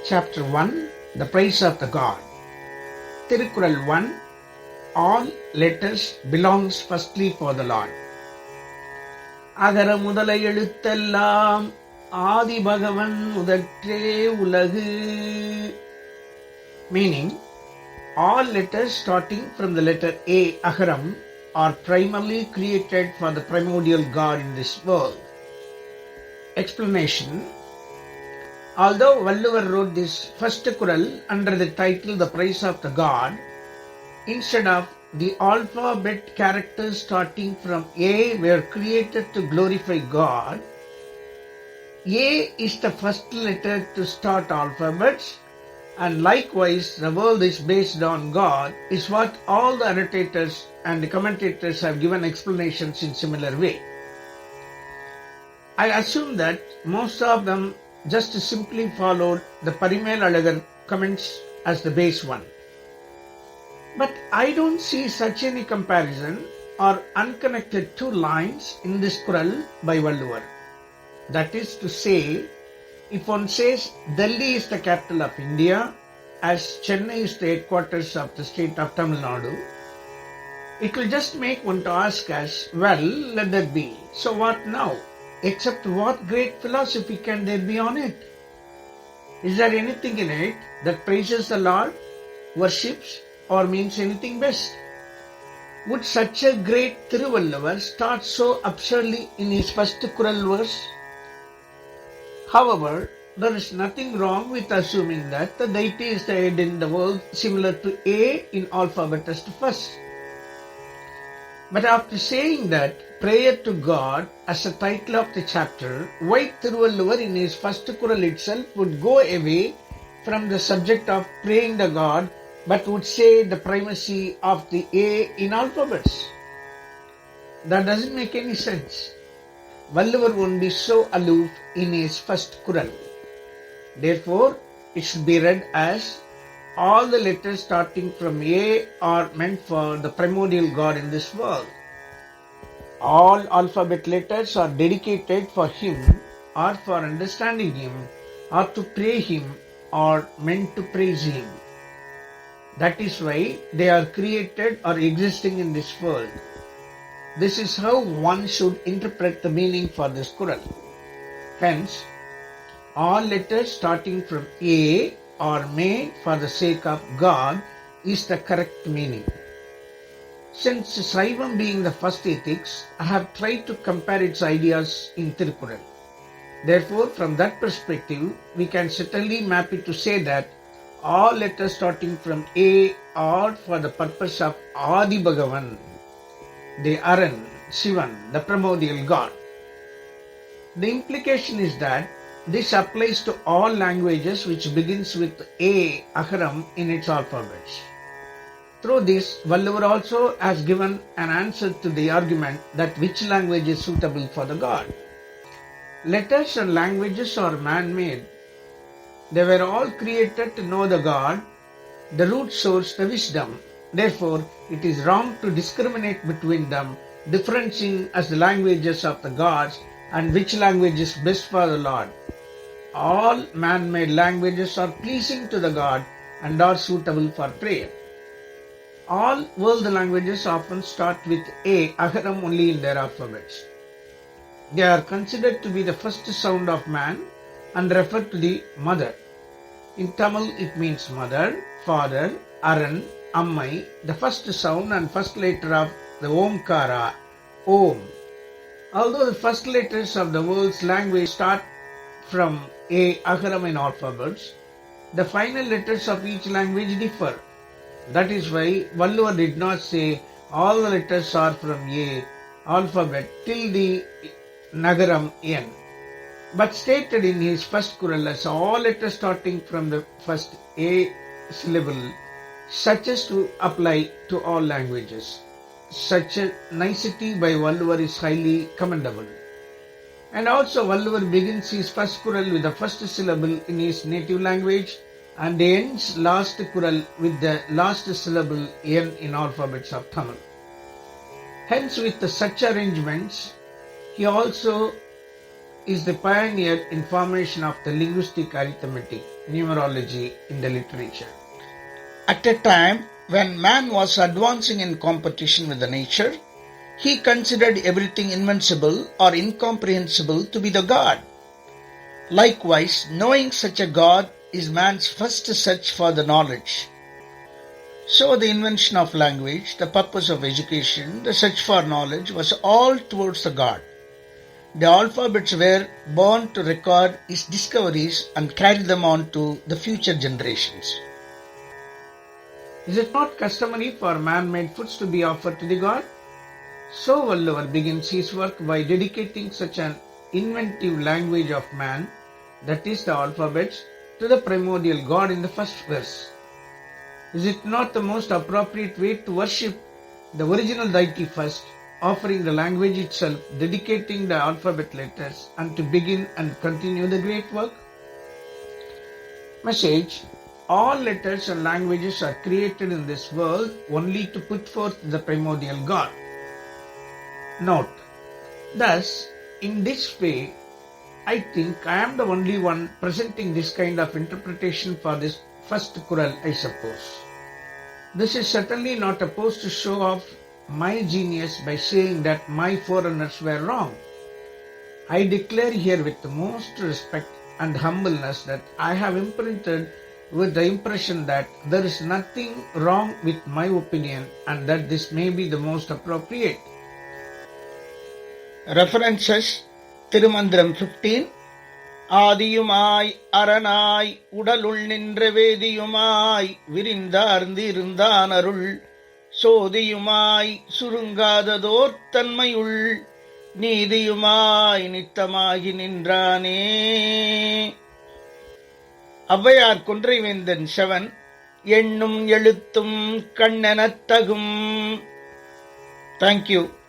Chapter 1 The Praise of the God. Kural 1 All letters belongs firstly for the Lord. அகர முதல எழுத்தெல்லாம் ஆதி பகவன் முதற்றே உலகு. Meaning, all letters starting from the letter A, Agaram, are primarily created for the primordial God in this world. Explanation. Although Valluvar wrote this first Kural under the title The Praise of the God, instead of the alphabet characters starting from A were created to glorify God, A is the first letter to start alphabets, and likewise the world is based on God is what all the annotators and the commentators have given explanations in similar way. I assume that most of them just simply followed the Parimal Alagar comments as the base one. But I don't see such any comparison or unconnected two lines in this Kural by Valluvar. That is to say, if one says Delhi is the capital of India, as Chennai is the headquarters of the state of Tamil Nadu, it will just make one to ask us, well, let that be. So what now? Except what great philosophy can there be on it? Is there anything in it that praises the Lord, worships, or means anything best? Would such a great Thiruvalluvar start so absurdly in his first Kural verse? However, there is nothing wrong with assuming that the deity is the head in the world similar to A in alphabetist first. But after saying that prayer to God as the title of the chapter, why Thiruvalluvar in his first Kural itself would go away from the subject of praying the God but would say the primacy of the A in alphabets? That doesn't make any sense. Valluvar won't be so aloof in his first Kural. Therefore, it should be read as all the letters starting from A are meant for the primordial God in this world. All alphabet letters are dedicated for Him or for understanding Him or to pray Him or meant to praise Him. That is why they are created or existing in this world. This is how one should interpret the meaning for this Kural. Hence, all letters starting from A are made for the sake of God is the correct meaning. Since Saivam being the first ethics, I have tried to compare its ideas in Thirukural. Therefore, from that perspective, we can certainly map it to say that all letters starting from A are for the purpose of Adi Baghavan, the Aran, Sivan, the primordial God. The implication is that this applies to all languages which begins with A, Agaram, in its alphabets. Through this, Valluvar also has given an answer to the argument that which language is suitable for the God. Letters and languages are man-made. They were all created to know the God, the root source, the wisdom. Therefore, it is wrong to discriminate between them, differentiating as the languages of the gods and which language is best for the Lord. All man-made languages are pleasing to the God and are suitable for prayer. All world languages often start with A, Agaram only in their alphabets. They are considered to be the first sound of man and refer to the mother. In Tamil it means mother, father, Aran, Ammai, the first sound and first letter of the Omkara, Om. Although the first letters of the world's language start from A, Agaram in alphabets, the final letters of each language differ. That is why Valluvar did not say all the letters are from A alphabet till the Nagaram N, but stated in his first Kural as all letters starting from the first A syllable, such as to apply to all languages. Such a nicety by Valluvar is highly commendable. And also Valluvar begins his first Kural with the first syllable in his native language and ends last Kural with the last syllable N in alphabets of Tamil. Hence, with such arrangements, he also is the pioneer in formation of the linguistic arithmetic, numerology in the literature. At a time when man was advancing in competition with the nature, he considered everything invincible or incomprehensible to be the God. Likewise, knowing such a God is man's first search for the knowledge. So the invention of language, the purpose of education, the search for knowledge was all towards the God. The alphabets were born to record his discoveries and carry them on to the future generations. Is it not customary for man-made foods to be offered to the God? So Valluvar begins his work by dedicating such an inventive language of man, that is the alphabets, to the primordial God in the first verse. Is it not the most appropriate way to worship the original deity first, offering the language itself, dedicating the alphabet letters, and to begin and continue the great work? Message: all letters and languages are created in this world only to put forth the primordial God. Note: thus, in this way, I think I am the only one presenting this kind of interpretation for this first Kural, I suppose. This is certainly not supposed to show off my genius by saying that my forerunners were wrong. I declare here with the most respect and humbleness that I have imprinted with the impression that there is nothing wrong with my opinion and that this may be the most appropriate. References: Tirumandram 15, ஆதியுமாய் அரணாய் உடலுள் நின்ற வேதியுமாய் விரிந்தார்ந்திருந்தான் அருள் சோதியுமாய் சுருங்காததோர் தன்மையுள் நீதியுமாய் நித்தமாகி நின்றானே. Avvaiyar Konraivendhan seven. எண்ணும் எழுத்தும் கண்ணெனத் தகும். Thank you.